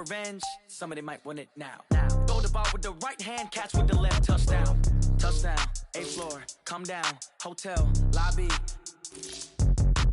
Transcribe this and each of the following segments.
revenge, somebody might want it now. Throw the ball with the right hand, catch with the left, touchdown. Touchdown, 8th floor, come down, hotel, lobby.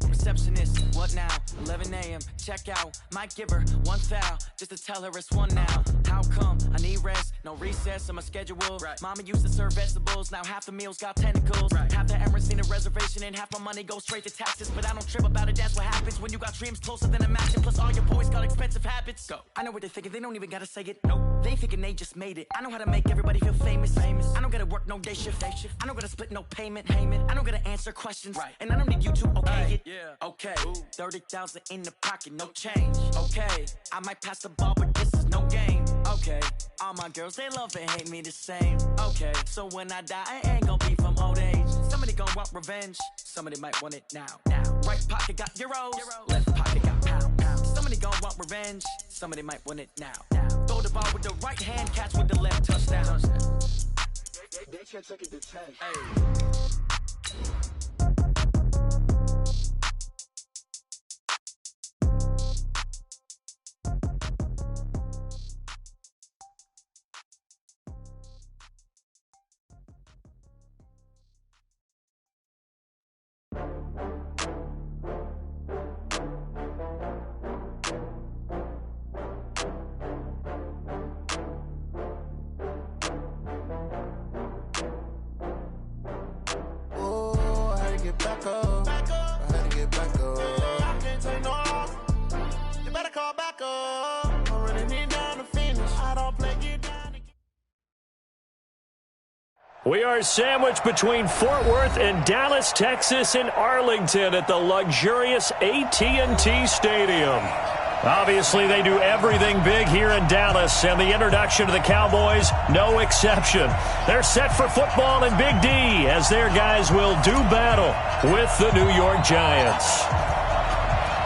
Receptionist, what now? 11 a.m., check out. Might give her one foul, just to tell her it's one now. How come? I need rest, no recess on my schedule. Right. Mama used to serve vegetables, now half the meals got tentacles. Right. Half the Emirates need a reservation and half my money goes straight to taxes. But I don't trip about it, that's what happens when you got dreams closer than a mansion. Plus all your boys got expensive habits. Go. I know what they're thinking, they don't even gotta say it. Nope. They thinking they just made it. I know how to make everybody feel famous. I don't gotta work no day shift. I don't gotta split no payment. I don't gotta answer questions. Right. And I don't need you to okay it. Yeah. Okay, 30,000 in the pocket, no change. Okay, I might pass the ball, but this is no game. Okay, all my girls, they love and hate me the same. Okay, so when I die, I ain't gonna be from old age. Somebody gonna want revenge, somebody might want it now. Right pocket got euros, left pocket got pounds. Somebody gonna want revenge, somebody might want it now. Throw the ball with the right hand, catch with the left, touchdown. They can't take it to 10. Hey. We are sandwiched between Fort Worth and Dallas, Texas, and Arlington at the luxurious AT&T Stadium. Obviously, they do everything big here in Dallas, and the introduction to the Cowboys, no exception. They're set for football in Big D as their guys will do battle with the New York Giants.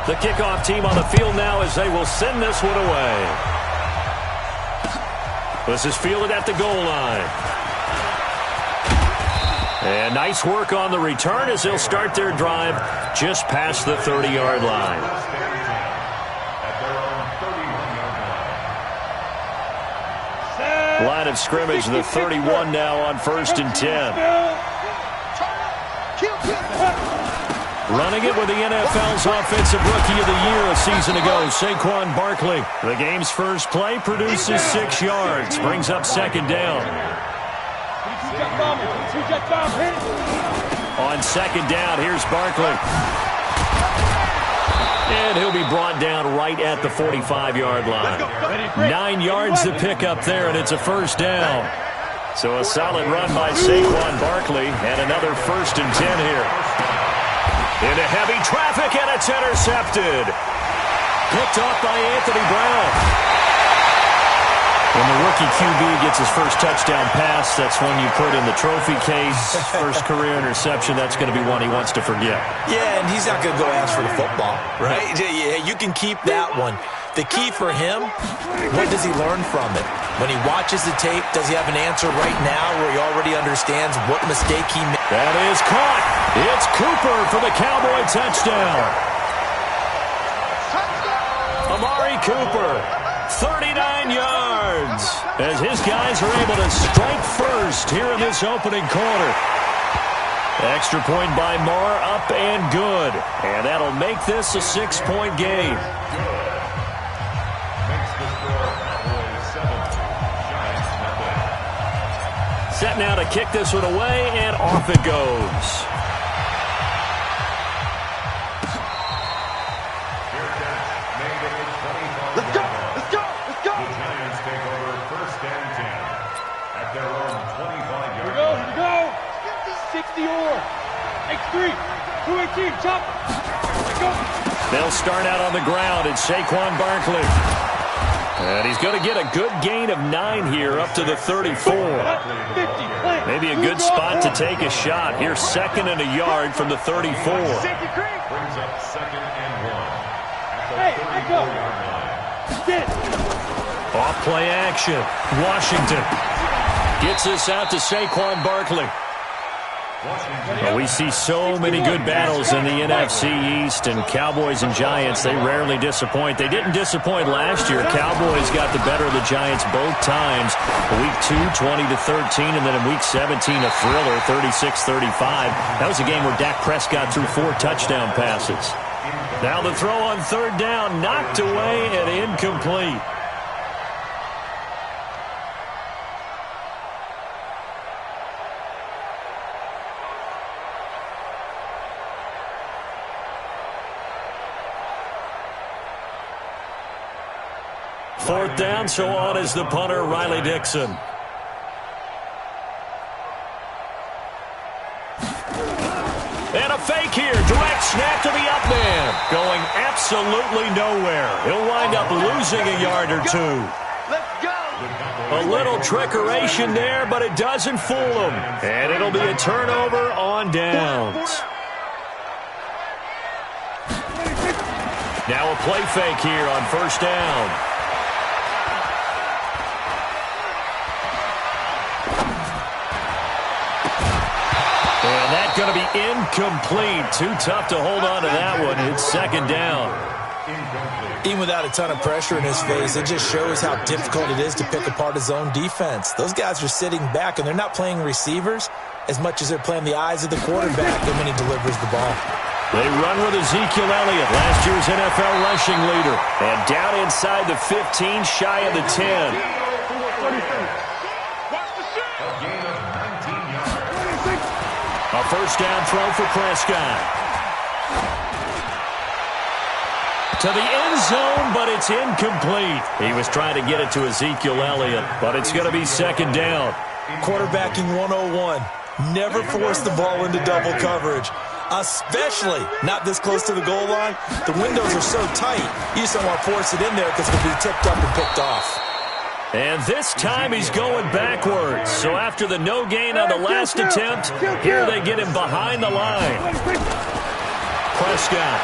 The kickoff team on the field now as they will send this one away. This is fielded at the goal line. And nice work on the return as they'll start their drive just past the 30-yard line. Line of scrimmage, the 31 now on 1st and 10. Running it with the NFL's Offensive Rookie of the Year a season ago, Saquon Barkley. The game's first play produces 6 yards, brings up 2nd down. On 2nd down, here's Barkley. And he'll be brought down right at the 45-yard line. 9 yards to pick up there, and it's a 1st down. So a solid run by Saquon Barkley, and another 1st and 10 here. Into heavy traffic, and it's intercepted. Picked off by Anthony Brown. When the rookie QB gets his first touchdown pass, that's one you put in the trophy case. First career interception, that's going to be one he wants to forget. Yeah, and he's not going to go ask for the football, right? Yeah, you can keep that one. The key for him, what does he learn from it? When he watches the tape, does he have an answer right now where he already understands what mistake he made? That is caught. It's Cooper for the Cowboy touchdown. Amari Cooper, 39 yards, as his guys are able to strike first here in this opening quarter. Extra point by Marr, up and good. And that'll make this a 6-point game. Set now to kick this one away, and off it goes. They'll start out on the ground. It's Saquon Barkley. And he's going to get a good gain of 9 here up to the 34. Maybe a good spot to take a shot. Here's 2nd and a yard from the 34. Brings up 2nd and 1. Hey, let go. Off play action. Washington gets this out to Saquon Barkley. Well, we see so many good battles in the NFC East, and Cowboys and Giants, they rarely disappoint. They didn't disappoint last year. Cowboys got the better of the Giants both times. Week 2, 20-13, and then in Week 17, a thriller, 36-35. That was a game where Dak Prescott threw 4 touchdown passes. Now the throw on third down, knocked away and incomplete. Fourth down, so on is the punter, Riley Dixon. And a fake here. Direct snap to the up man. Going absolutely nowhere. He'll wind up losing a yard or 2. A little trickeration there, but it doesn't fool him. And it'll be a turnover on downs. Now a play fake here on first down. And that's going to be incomplete. Too tough to hold on to that one. It's second down. Even without a ton of pressure in his face, it just shows how difficult it is to pick apart his own defense. Those guys are sitting back, and they're not playing receivers as much as they're playing the eyes of the quarterback when he delivers the ball. They run with Ezekiel Elliott, last year's NFL rushing leader. And down inside the 15, shy of the 10. A first down throw for Prescott. To the end zone, but it's incomplete. He was trying to get it to Ezekiel Elliott, but it's going to be second down. Quarterbacking 101. Never force the ball into double coverage, especially not this close to the goal line. The windows are so tight, you just don't want to force it in there because it'll be tipped up and picked off. And this time he's going backwards. So after the no gain on the last attempt, here they get him behind the line. Prescott.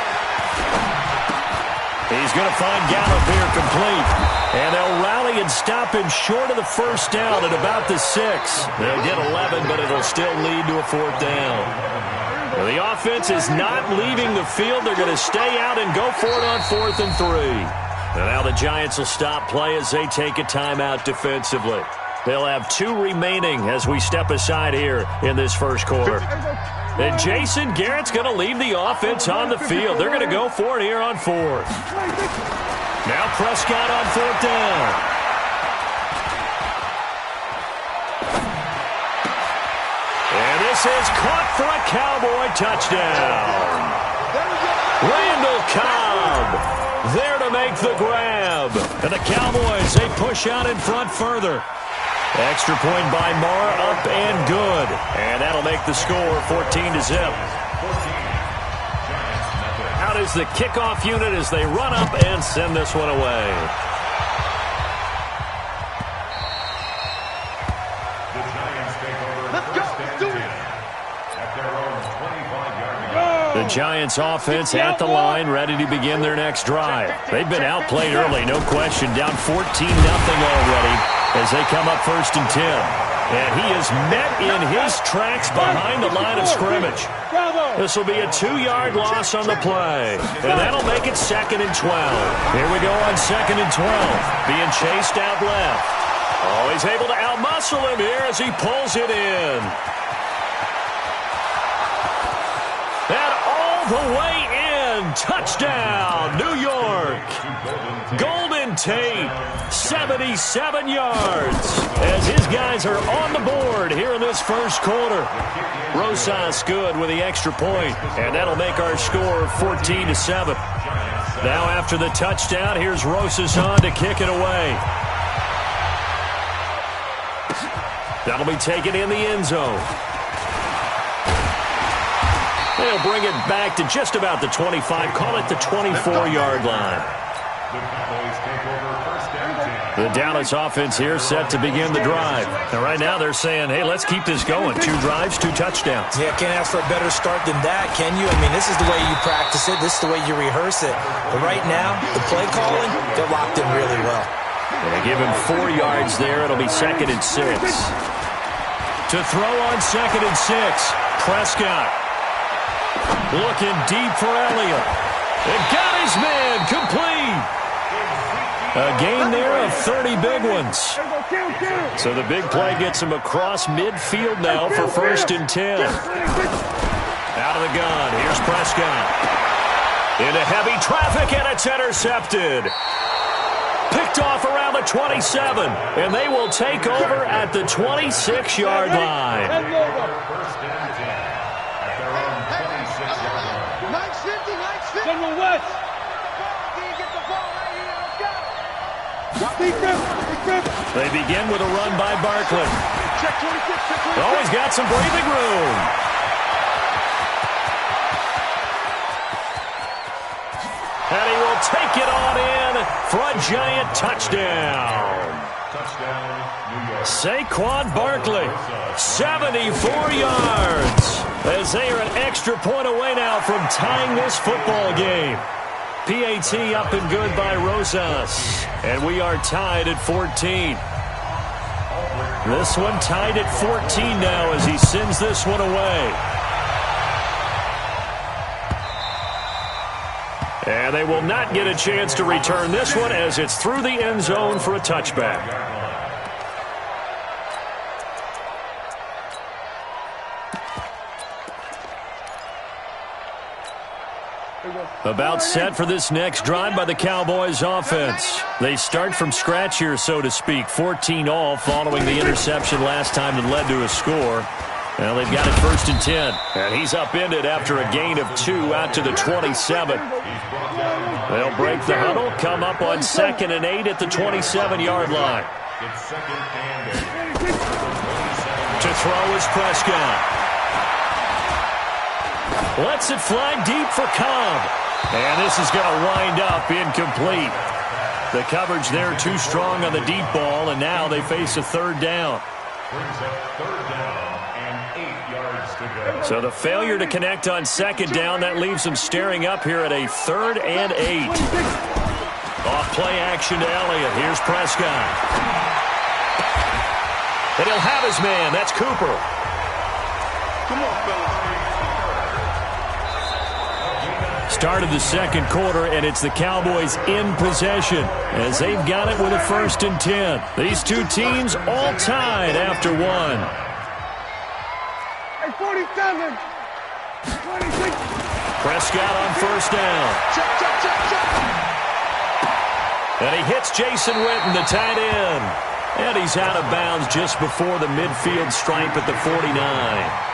He's going to find Gallup here complete. And they'll rally and stop him short of the first down at about the 6. They'll get 11, but it'll still lead to a fourth down. Well, the offense is not leaving the field. They're going to stay out and go for it on 4th and 3. And now the Giants will stop play as they take a timeout defensively. They'll have 2 remaining as we step aside here in this first quarter. And Jason Garrett's going to leave the offense on the field. They're going to go for it here on 4th. Now Prescott on 4th down. And this is caught for a Cowboy touchdown. Randall Cobb there to make the grab. And the Cowboys, they push out in front further. Extra point by Marr, up and good. And that'll make the score 14-0. Out is the kickoff unit as they run up and send this one away. The Giants take over. Let's go. At their own 25-yard line. The Giants offense at the line, ready to begin their next drive. They've been outplayed early, no question. Down 14-0 already as they come up 1st and 10. And he is met in his tracks behind the line of scrimmage. This will be a 2-yard loss on the play. And that'll make it 2nd and 12. Here we go on 2nd and 12. Being chased out left. Oh, he's able to outmuscle him here as he pulls it in. And all the way in. Touchdown, New York. Golden Tate, 77 yards. As his guys are on the board here in this first quarter. Rosas good with the extra point. And that'll make our score 14-7. Now after the touchdown, here's Rosas on to kick it away. That'll be taken in the end zone. They'll bring it back to just about the 25, call it the 24-yard line. The Dallas offense here set to begin the drive. And right now they're saying, hey, let's keep this going. 2 drives, 2 touchdowns. Yeah, can't ask for a better start than that, can you? I mean, this is the way you practice it. This is the way you rehearse it. But right now, the play calling, they're locked in really well. They give him 4 yards there. It'll be 2nd and 6. To throw on 2nd and 6. Prescott. Looking deep for Elliott. And got his man complete. A gain there of 30 big ones. So the big play gets him across midfield now for 1st and 10. Out of the gun. Here's Prescott. Into heavy traffic, and it's intercepted. Picked off around the 27, and they will take over at the 26-yard line. 1st and 10 at their own 26-yard line. Nice 50, nice 50. General West. Can you get the ball right here? Let's go. They begin with a run by Barkley. Check 26, check 26. Oh, he's got some breathing room. And he will take it on in for a giant touchdown. Touchdown, New York. Saquon Barkley, 74 yards. As they are an extra point away now from tying this football game. PAT up and good by Rosas. And we are tied at 14. This one tied at 14 now as he sends this one away. And they will not get a chance to return this one as it's through the end zone for a touchback. About set for this next drive by the Cowboys offense. They start from scratch here, so to speak. 14-all following the interception last time that led to a score. Well, they've got it 1st and 10. And he's upended after a gain of 2 out to the 27. They'll break the huddle, come up on 2nd and 8 at the 27-yard line. It's 2nd and 8. To throw is Prescott. Lets it fly deep for Cobb. And this is going to wind up incomplete. The coverage there too strong on the deep ball, and now they face a 3rd down. Brings up 3rd down and 8 yards to go. So the failure to connect on 2nd down, that leaves them staring up here at a 3rd and 8. Off play action to Elliott. Here's Prescott. And he'll have his man. That's Cooper. Come on, fellas. Start of the 2nd quarter, and it's the Cowboys in possession as they've got it with a 1st and 10. These two teams all tied after one. Hey, 47. 26. Prescott on 1st down. And he hits Jason Witten, the tight end. And he's out of bounds just before the midfield stripe at the 49.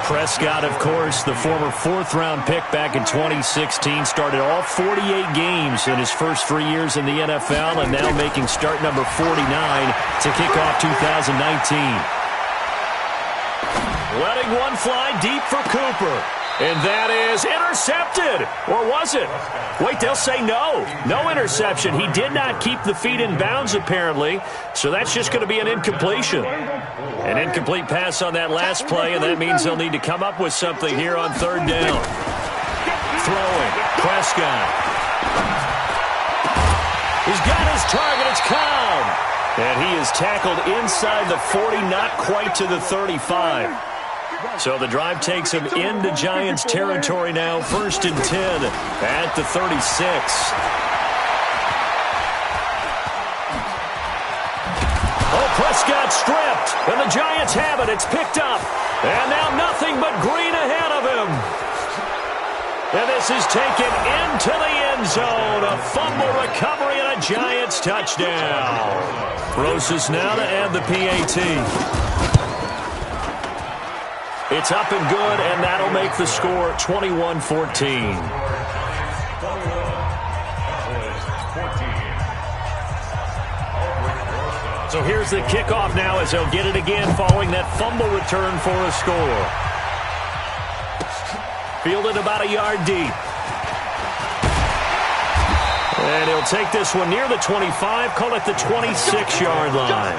Prescott, of course, the former 4th-round pick back in 2016, started all 48 games in his first 3 years in the NFL, and now making start number 49 to kick off 2019. Letting one fly deep for Cooper. And that is intercepted. Or was it? Wait, they'll say no. No interception. He did not keep the feet in bounds, apparently. So that's just going to be an incompletion. An incomplete pass on that last play, and that means they'll need to come up with something here on 3rd down. Throwing. Prescott. He's got his target. It's Cobb. And he is tackled inside the 40, not quite to the 35. So the drive takes him into Giants territory now. 1st and 10 at the 36. Oh, Prescott stripped, and the Giants have it. It's picked up, and now nothing but green ahead of him. And this is taken into the end zone. A fumble recovery and a Giants touchdown. Rosas now to add the PAT. It's up and good, and that'll make the score 21-14. So here's the kickoff now as they'll get it again following that fumble return for a score. Fielded about a yard deep. And he'll take this one near the 25, call it the 26-yard line.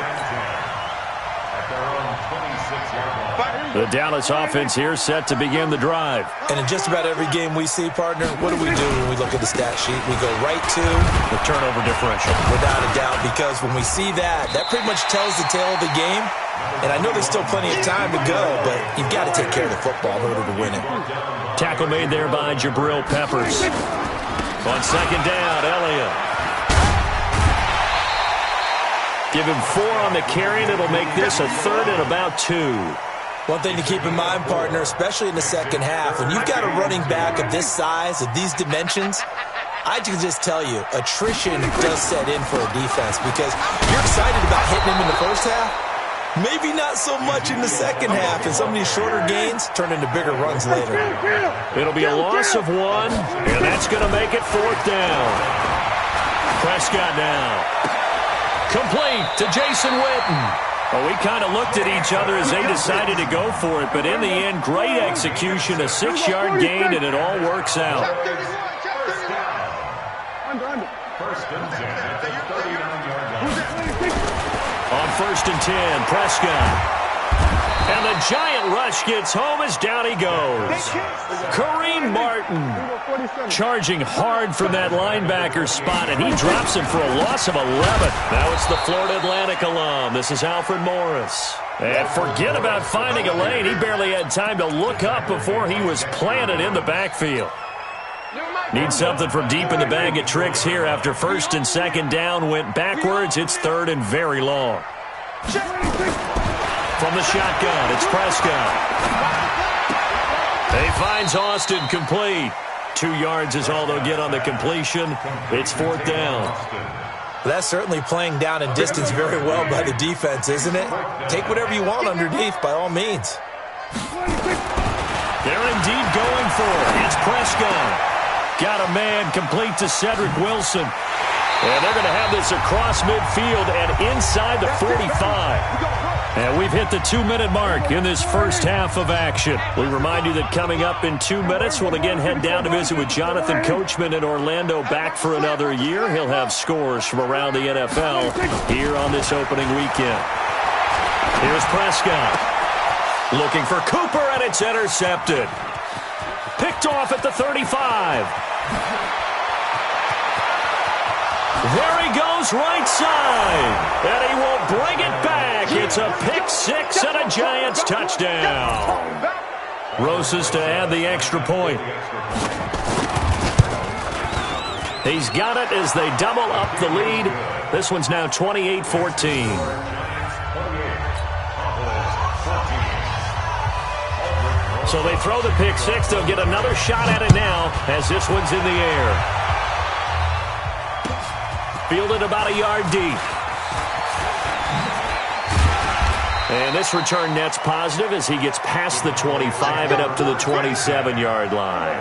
At their own 26-yard line. The Dallas offense here set to begin the drive. And in just about every game we see, partner, what do we do when we look at the stat sheet? We go right to the turnover differential. Without a doubt, because when we see that pretty much tells the tale of the game. And I know there's still plenty of time to go, but you've got to take care of the football in order to win it. Tackle made there by Jabril Peppers. On second down, Elliott. Give him 4 on the carry, and it'll make this a 3rd and about 2. One thing to keep in mind, partner, especially in the second half, when you've got a running back of this size, of these dimensions, I can just tell you, attrition does set in for a defense because you're excited about hitting him in the first half. Maybe not so much in the second half, and some of these shorter gains turn into bigger runs later. It'll be a loss of 1, and that's going to make it 4th down. Prescott now. Complete to Jason Witten. Well, we kind of looked at each other as they decided to go for it, but in the end, great execution, a 6-yard gain, and it all works out. First and 10 at the 39-yard line. On 1st and 10, Prescott. And the giant rush gets home as down he goes. Kareem Martin charging hard from that linebacker spot, and he drops him for a loss of 11. Now it's the Florida Atlantic alum. This is Alfred Morris. And forget about finding a lane. He barely had time to look up before he was planted in the backfield. Need something from deep in the bag of tricks here after 1st and 2nd down went backwards. It's 3rd and very long. From the shotgun, it's Prescott. He finds Austin complete. 2 yards is all they'll get on the completion. It's 4th down. That's certainly playing down in distance very well by the defense, isn't it? Take whatever you want underneath, by all means. They're indeed going for it. It's Prescott. Got a man complete to Cedric Wilson. And they're going to have this across midfield and inside the 45. And we've hit the 2-minute mark in this first half of action. We remind you that coming up in 2 minutes, we'll again head down to visit with Jonathan Coachman in Orlando, back for another year. He'll have scores from around the NFL here on this opening weekend. Here's Prescott. Looking for Cooper, and it's intercepted. Picked off at the 35. There he goes, right side. And he will bring it back. It's a pick 6 and a Giants touchdown. Rosas to add the extra point. He's got it as they double up the lead. This one's now 28-14. So they throw the pick 6. They'll get another shot at it now as this one's in the air. Fielded about a yard deep. And this return net's positive as he gets past the 25 and up to the 27-yard line.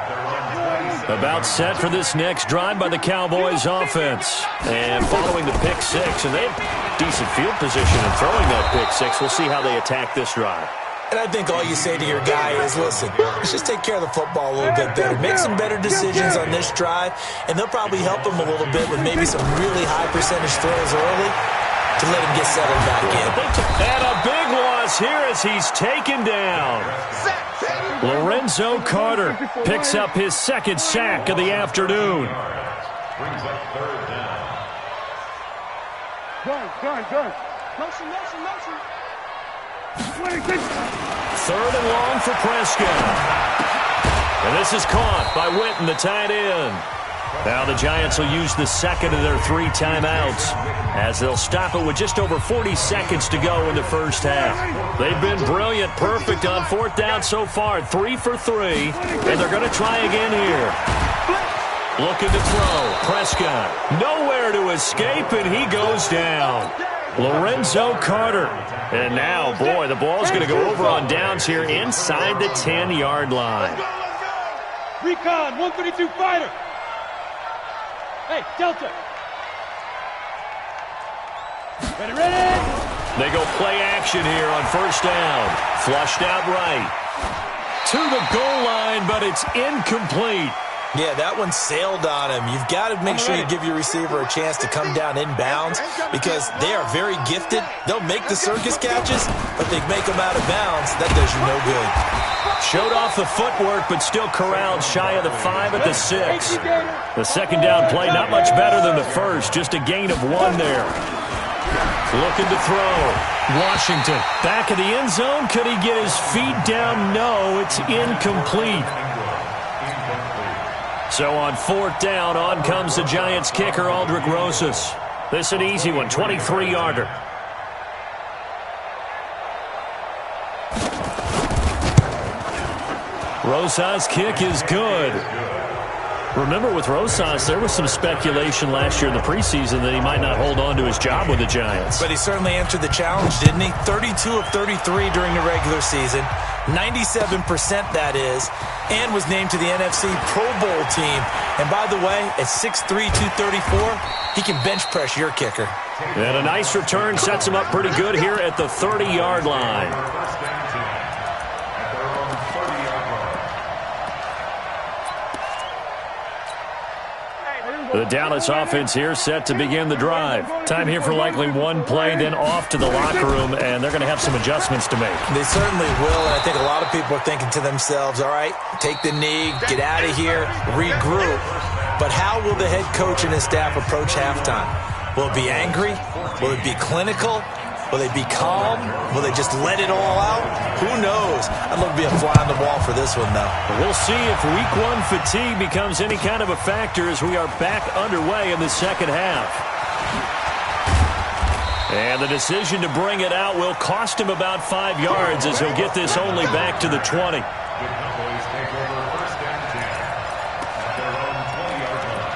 About set for this next drive by the Cowboys offense. And following the pick 6, and they have decent field position in throwing that pick 6. We'll see how they attack this drive. And I think all you say to your guy is, listen, let's just take care of the football a little bit better. Make some better decisions on this drive, and they'll probably help him a little bit with maybe some really high percentage throws early to let him get settled back in. And a big loss here as he's taken down. Lorenzo Carter picks up his 2nd sack of the afternoon. Brings up 3rd down. Gun. Motion. 3rd and long for Prescott. And this is caught by Witten, the tight end. Now the Giants will use the 2nd of their 3 timeouts as they'll stop it with just over 40 seconds to go in the first half. They've been brilliant, perfect on 4th down so far, 3 for 3, and they're going to try again here. Looking to throw, Prescott. Nowhere to escape, and he goes down. Lorenzo Carter. And now, boy, the ball's going to go over on downs here inside the 10-yard line. Recon, 132 fighter. Hey, Delta. Ready. They go play action here on 1st down. Flushed out right. To the goal line, but it's incomplete. Yeah, that one sailed on him. You've got to make sure you give your receiver a chance to come down inbounds because they are very gifted. They'll make the circus catches, but they make them out of bounds. That does you no good. Showed off the footwork, but still corralled shy of the 5 at the 6. The second down play, not much better than the first, just a gain of 1 there. Looking to throw. Washington back of the end zone. Could he get his feet down? No, it's incomplete. So on 4th down, on comes the Giants kicker, Aldrick Rosas. This an easy one, 23-yarder. Rosas' kick is good. Remember, with Rosas, there was some speculation last year in the preseason that he might not hold on to his job with the Giants. But he certainly answered the challenge, didn't he? 32 of 33 during the regular season. 97% that is, and was named to the NFC Pro Bowl team. And by the way, at 6'3", 234, he can bench press your kicker. And a nice return sets him up pretty good here at the 30-yard line. The Dallas offense here set to begin the drive. Time here for likely one play, then off to the locker room, and they're going to have some adjustments to make. They certainly will, and I think a lot of people are thinking to themselves, all right, take the knee, get out of here, regroup. But how will the head coach and his staff approach halftime? Will it be angry? Will it be clinical? Will they be calm? Will they just let it all out? Who knows? I'd love to be a fly on the wall for this one, though. We'll see if Week 1 fatigue becomes any kind of a factor as we are back underway in the second half. And the decision to bring it out will cost him about 5 yards as he'll get this only back to the 20. The Cowboys take over 1st and 10 at their own 20-yard line.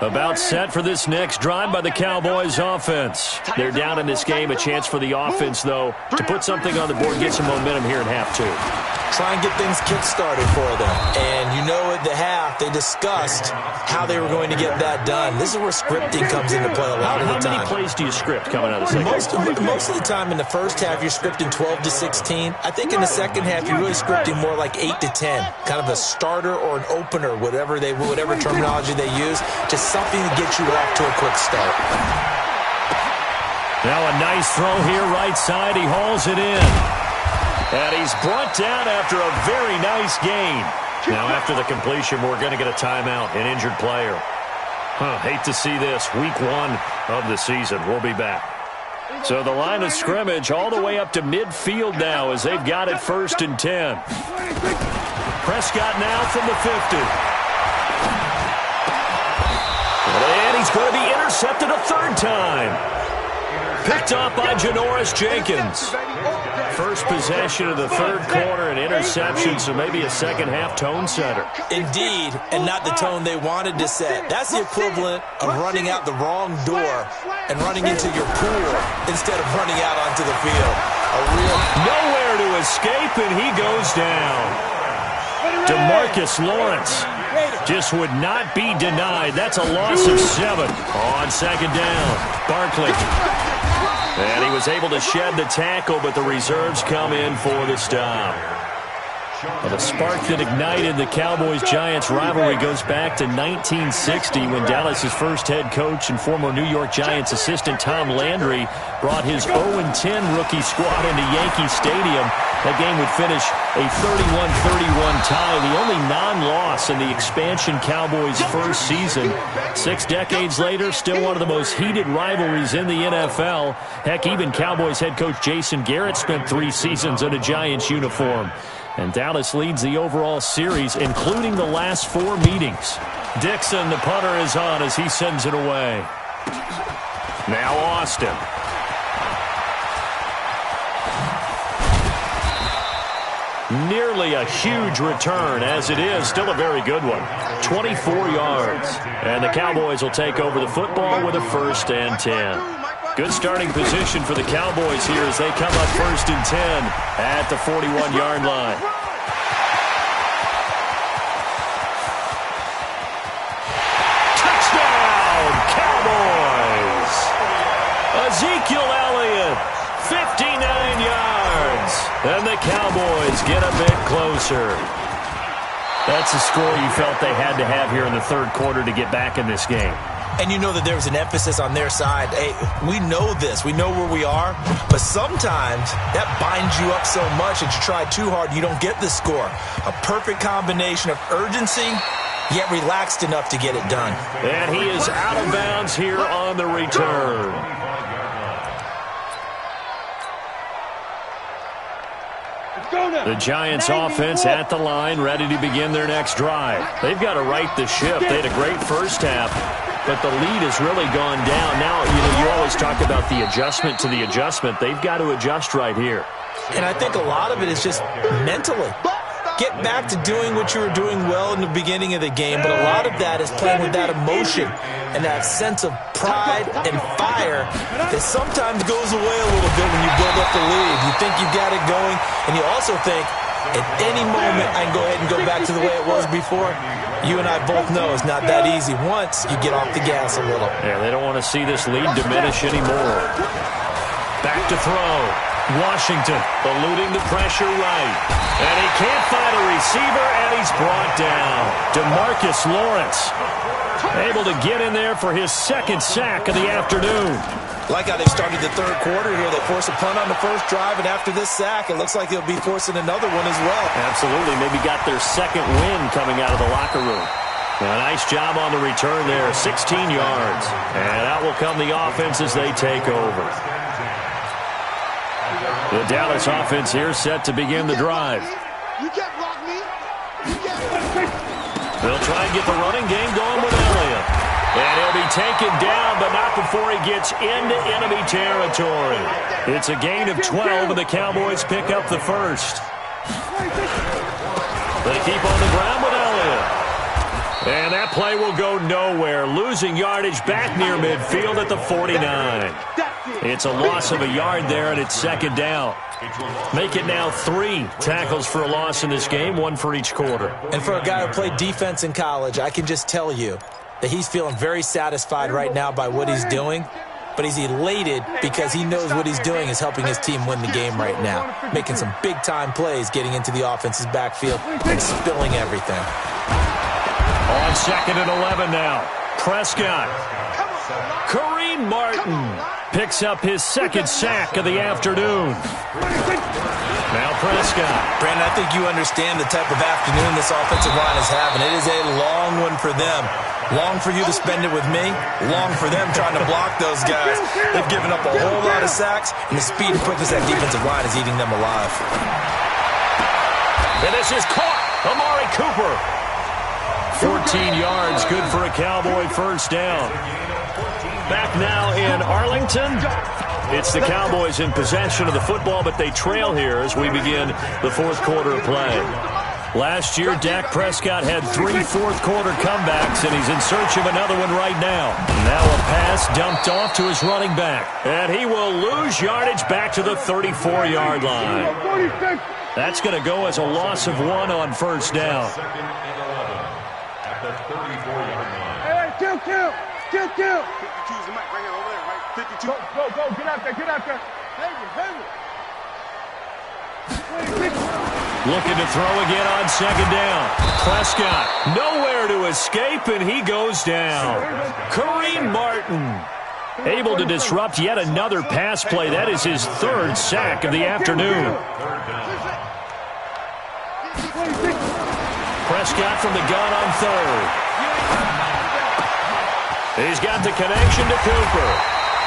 About set for this next drive by the Cowboys offense. They're down in this game. A chance for the offense, though, to put something on the board, get some momentum here in half 2. Try and get things kick-started for them. And you know at the half, they discussed how they were going to get that done. This is where scripting comes into play a lot of the time. How many plays do you script coming out of the second? Most of the time in the first half, you're scripting 12 to 16. I think in the second half, you're really scripting more like 8 to 10. Kind of a starter or an opener, whatever terminology they use. Just something to get you off to a quick start. Now a nice throw here, right side. He hauls it in. And he's brought down after a very nice gain. Now after the completion, we're going to get a timeout, an injured player. Hate to see this. Week 1 of the season. We'll be back. So the line of scrimmage all the way up to midfield now as they've got it 1st and 10. Prescott now from the 50. And he's going to be intercepted a 3rd time. Picked off by Janoris Jenkins. First possession of the 3rd quarter, an interception, so maybe a second-half tone setter. Indeed, and not the tone they wanted to set. That's the equivalent of running out the wrong door and running into your pool instead of running out onto the field. Nowhere to escape, and he goes down. DeMarcus Lawrence just would not be denied. That's a loss of 7 on 2nd down. Barkley. And he was able to shed the tackle, but the reserves come in for the stop. Well, the spark that ignited the Cowboys-Giants rivalry goes back to 1960 when Dallas's first head coach and former New York Giants assistant Tom Landry brought his 0-10 rookie squad into Yankee Stadium. That game would finish a 31-31 tie, the only non-loss in the expansion Cowboys' first season. 6 decades later, still one of the most heated rivalries in the NFL. Heck, even Cowboys head coach Jason Garrett spent 3 seasons in a Giants uniform. And Dallas leads the overall series, including the last 4 meetings. Dixon, the punter, is on as he sends it away. Now Austin. Nearly a huge return, as it is still a very good one. 24 yards. And the Cowboys will take over the football with a 1st and 10. Good starting position for the Cowboys here as they come up 1st and 10 at the 41-yard line. Touchdown, Cowboys! Ezekiel Elliott, 59 yards. get a bit closer. That's a score you felt they had to have here in the third quarter to get back in this game. And you know that there was an emphasis on their side. Hey, we know this. We know where we are. But sometimes that binds you up so much that you try too hard, you don't get the score. A perfect combination of urgency, yet relaxed enough to get it done. And he is out of bounds here on the return. The Giants offense at the line, ready to begin their next drive. They've got to right the ship. They had a great first half, but the lead has really gone down. Now, you always talk about the adjustment to the adjustment. They've got to adjust right here. And I think a lot of it is just mentally. Get back to doing what you were doing well in the beginning of the game, but a lot of that is playing with that emotion and that sense of pride and fire that sometimes goes away a little bit when you build up the lead. You think you got it going, and you also think at any moment I can go ahead and go back to the way it was before. You and I both know it's not that easy once you get off the gas a little. Yeah, they don't want to see this lead diminish anymore. Back to throw. Washington eluding the pressure right. And he can't find a receiver, and he's brought down. DeMarcus Lawrence able to get in there for his second sack of the afternoon. Like how they started the third quarter here. They forced a punt on the first drive, and after this sack, it looks like they'll be forcing another one as well. Absolutely. Maybe got their second win coming out of the locker room. A nice job on the return there. 16 yards. And out will come the offense as they take over. The Dallas offense here set to begin the drive. They'll try and get the running game going with Elliott. And he'll be taken down, but not before he gets into enemy territory. It's a gain of 12, and the Cowboys pick up the first. They keep on the ground with Elliott. And that play will go nowhere, losing yardage back near midfield at the 49. It's a loss of a yard there, and it's second down. Make it now 3 tackles for a loss in this game, 1 for each quarter. And for a guy who played defense in college, I can just tell you that he's feeling very satisfied right now by what he's doing. But he's elated because he knows what he's doing is helping his team win the game right now. Making some big-time plays, getting into the offense's backfield and spilling everything. On second and 11 now. Prescott. Kareem Martin picks up his second sack of the afternoon. Now Prescott. Brandon, I think you understand the type of afternoon this offensive line is having. It is a long one for them. Long for you to spend it with me. Long for them trying to block those guys. They've given up a whole lot of sacks, and the speed and quickness of that defensive line is eating them alive. And this is caught. Amari Cooper. 14 yards, good for a Cowboy first down. Back now in Arlington. It's the Cowboys in possession of the football, but they trail here as we begin the fourth quarter of play. Last year, Dak Prescott had 3 fourth-quarter comebacks, and he's in search of another one right now. Now a pass dumped off to his running back, and he will lose yardage back to the 34-yard line. That's going to go as a loss of 1 on first down. Hey, kill. 52's the mic right here, over there, right? 52. Go, get out there. Hey. Looking to throw again on second down. Prescott nowhere to escape, and he goes down. Kareem Martin able to disrupt yet another pass play. That is his 3rd sack of the afternoon. Prescott from the gun on 3rd. He's got the connection to Cooper.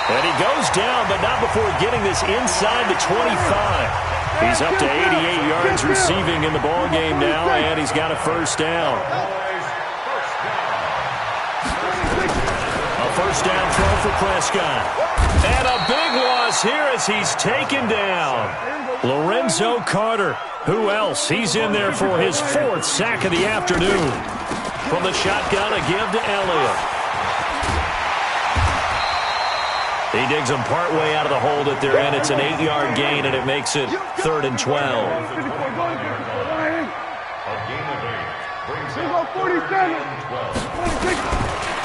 And he goes down, but not before getting this inside the 25. He's up to 88 yards receiving in the ballgame now, and he's got a first down. A first down throw for Prescott. And a big loss here as he's taken down. Lorenzo Carter. Who else? He's in there for his 4th sack of the afternoon. From the shotgun, a give to Elliott. He digs him partway out of the hole that they're in. It's an 8-yard gain, and it makes it 3rd and 12.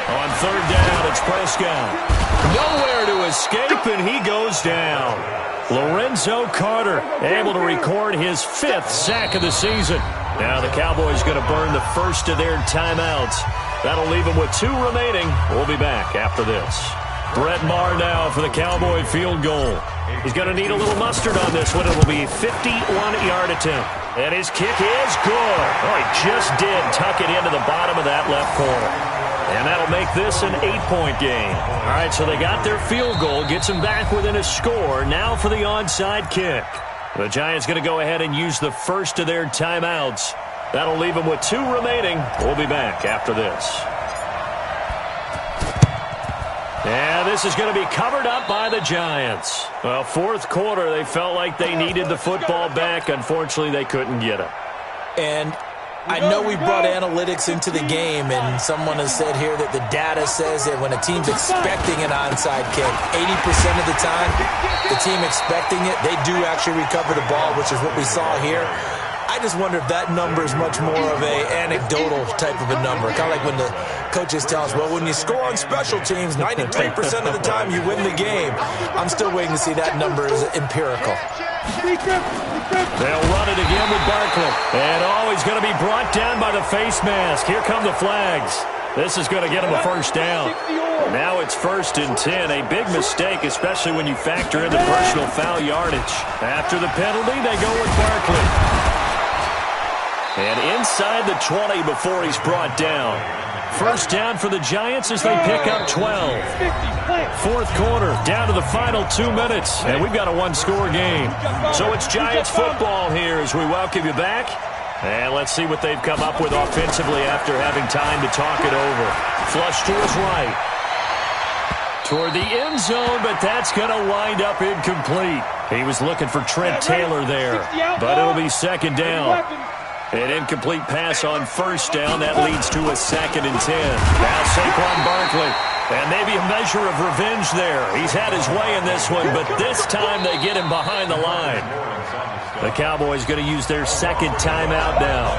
On 3rd down, it's Prescott. Nowhere to escape, and he goes down. Lorenzo Carter able to record his 5th sack of the season. Now the Cowboys going to burn the first of their timeouts. That'll leave them with 2 remaining. We'll be back after this. Brett Maher now for the Cowboy field goal. He's going to need a little mustard on this one. It'll be a 51-yard attempt. And his kick is good. Oh, he just did tuck it into the bottom of that left corner. And that'll make this an 8-point game. All right, so they got their field goal, gets them back within a score. Now for the onside kick. The Giants going to go ahead and use the first of their timeouts. That'll leave them with 2 remaining. We'll be back after this. Yeah, this is going to be covered up by the Giants. Well, 4th quarter, they felt like they needed the football back. Unfortunately, they couldn't get it. And I know we brought analytics into the game, and someone has said here that the data says that when a team's expecting an onside kick, 80% of the time, the team expecting it, they do actually recover the ball, which is what we saw here. I just wonder if that number is much more of a anecdotal type of a number. Kind of like when the coaches tell us, well, when you score on special teams, 93% of the time you win the game. I'm still waiting to see that number is empirical. They'll run it again with Barkley. And he's going to be brought down by the face mask. Here come the flags. This is going to get him a first down. Now it's 1st and 10. A big mistake, especially when you factor in the personal foul yardage. After the penalty, they go with Barkley. And inside the 20 before he's brought down. First down for the Giants as they pick up 12. 4th quarter, down to the final 2 minutes. And we've got a 1-score game. So it's Giants football here as we welcome you back. And let's see what they've come up with offensively after having time to talk it over. Flush to his right. Toward the end zone, but that's going to wind up incomplete. He was looking for Trent Taylor there, but it'll be 2nd down. An incomplete pass on 1st down. That leads to a 2nd and 10. Now Saquon Barkley. And maybe a measure of revenge there. He's had his way in this one, but this time they get him behind the line. The Cowboys going to use their 2nd timeout now,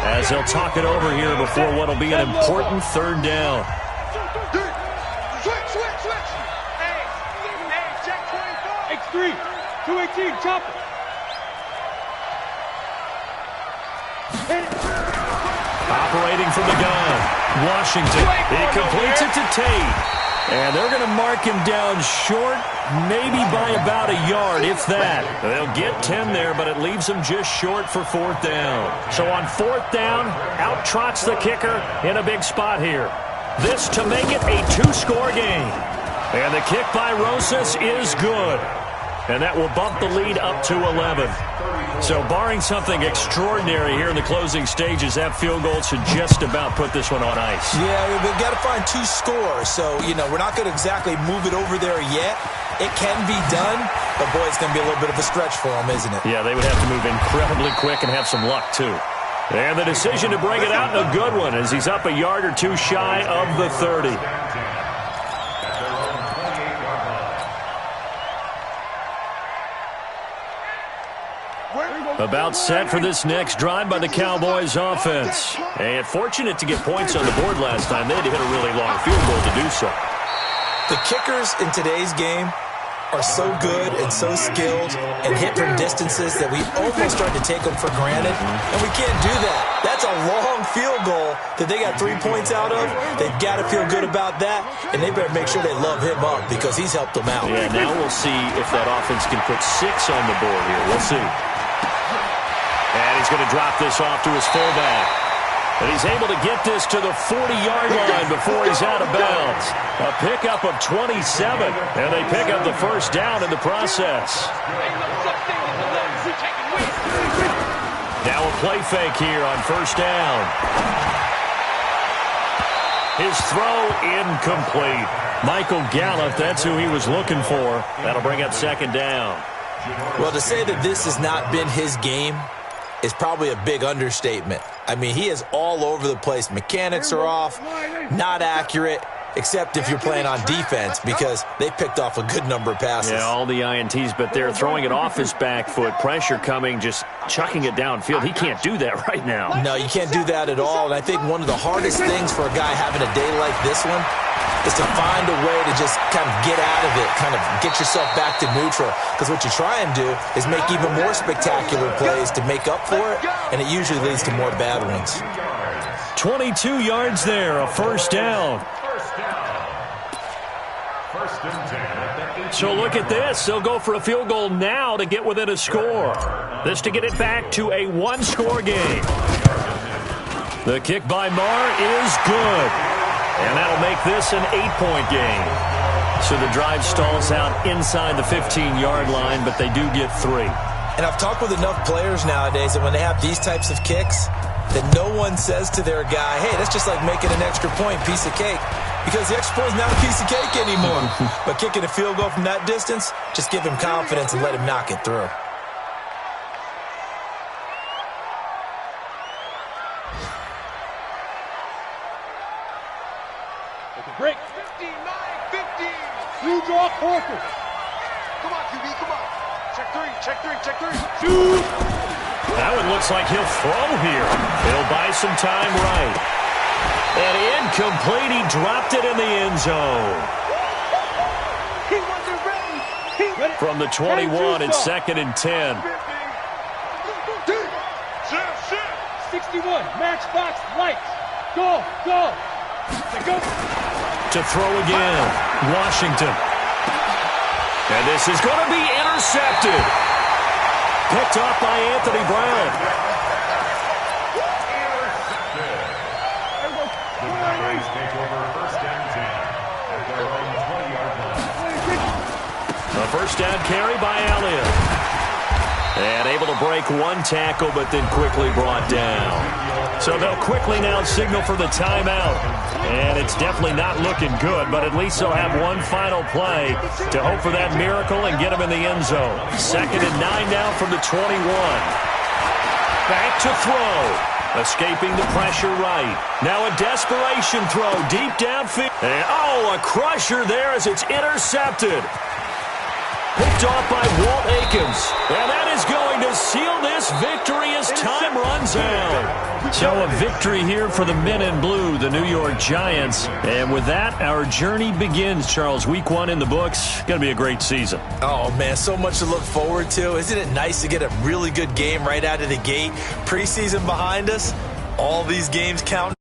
as they'll talk it over here before what will be an important 3rd down. Switch. Hey, check 24. X3, 218, chop it. Operating from the gun, Washington. He completes it to Tate. And they're going to mark him down short, maybe by about a yard, if that. They'll get 10 there, but it leaves them just short for 4th down. So on 4th down, out trots the kicker in a big spot here. This to make it a 2-score game. And the kick by Rosas is good. And that will bump the lead up to 11. So barring something extraordinary here in the closing stages, that field goal should just about put this one on ice. Yeah, we've got to find 2 scores. So, we're not going to exactly move it over there yet. It can be done, but boy, it's going to be a little bit of a stretch for them, isn't it? Yeah, they would have to move incredibly quick and have some luck, too. And the decision to bring it out in a good one as he's up a yard or 2 shy of the 30. About set for this next drive by the Cowboys offense. And fortunate to get points on the board last time. They had to hit a really long field goal to do so. The kickers in today's game are so good and so skilled and hit from distances that we almost start to take them for granted. And we can't do that. That's a long field goal that they got 3 points out of. They've got to feel good about that. And they better make sure they love him up because he's helped them out. Yeah, now we'll see if that offense can put 6 on the board here. We'll see. And he's going to drop this off to his fullback. And he's able to get this to the 40-yard line before he's out of bounds. A pickup of 27, and they pick up the first down in the process. Now a play fake here on 1st down. His throw incomplete. Michael Gallup, that's who he was looking for. That'll bring up 2nd down. Well, to say that this has not been his game is probably a big understatement. I mean, he is all over the place. Mechanics are off, not accurate. except if you're playing on defense, because they picked off a good number of passes. Yeah, all the INTs, but they're throwing it off his back foot. Pressure coming, just chucking it downfield. He can't do that right now. No, you can't do that at all. And I think one of the hardest things for a guy having a day like this one is to find a way to just kind of get out of it, kind of get yourself back to neutral. Because what you try and do is make even more spectacular plays to make up for it, and it usually leads to more bad ones. 22 yards there, a first down. First and 10 at the 18. So look at this. They'll go for a field goal now to get within a score. This to get it back to a one-score game. The kick by Marr is good. And that'll make this an 8-point game. So the drive stalls out inside the 15-yard line, but they do get 3. And I've talked with enough players nowadays that when they have these types of kicks, that no one says to their guy, hey, that's just like making an extra point, piece of cake. Because the extra point is not a piece of cake anymore. But kicking a field goal from that distance, just give him confidence and let him knock it through. Break. 59, 15. You draw Corker. Come on, QB, come on. Check three. Shoot. That one looks like he'll throw here. He'll buy some time right. And incomplete. He dropped it in the end zone. He wasn't ready. From the 21, it's 2nd and 10. 61, matchbox, lights. Go. To throw again, Washington. And this is going to be intercepted. Picked off by Anthony Brown. The Cowboys take over first and 10 at their own 20-yard line. A first down carry by Elliott. And able to break one tackle, but then quickly brought down. So they'll quickly now signal for the timeout. And it's definitely not looking good, but at least they'll have one final play to hope for that miracle and get them in the end zone. 2nd and 9 now from the 21. Back to throw. Escaping the pressure right. Now a desperation throw deep downfield. And a crusher there as it's intercepted. Picked off by Walt Aikens. And that is going to seal this victory as time runs out. So a victory here for the men in blue, the New York Giants. And with that, our journey begins, Charles. Week 1 in the books. Going to be a great season. Oh, man, so much to look forward to. Isn't it nice to get a really good game right out of the gate? Preseason behind us. All these games count.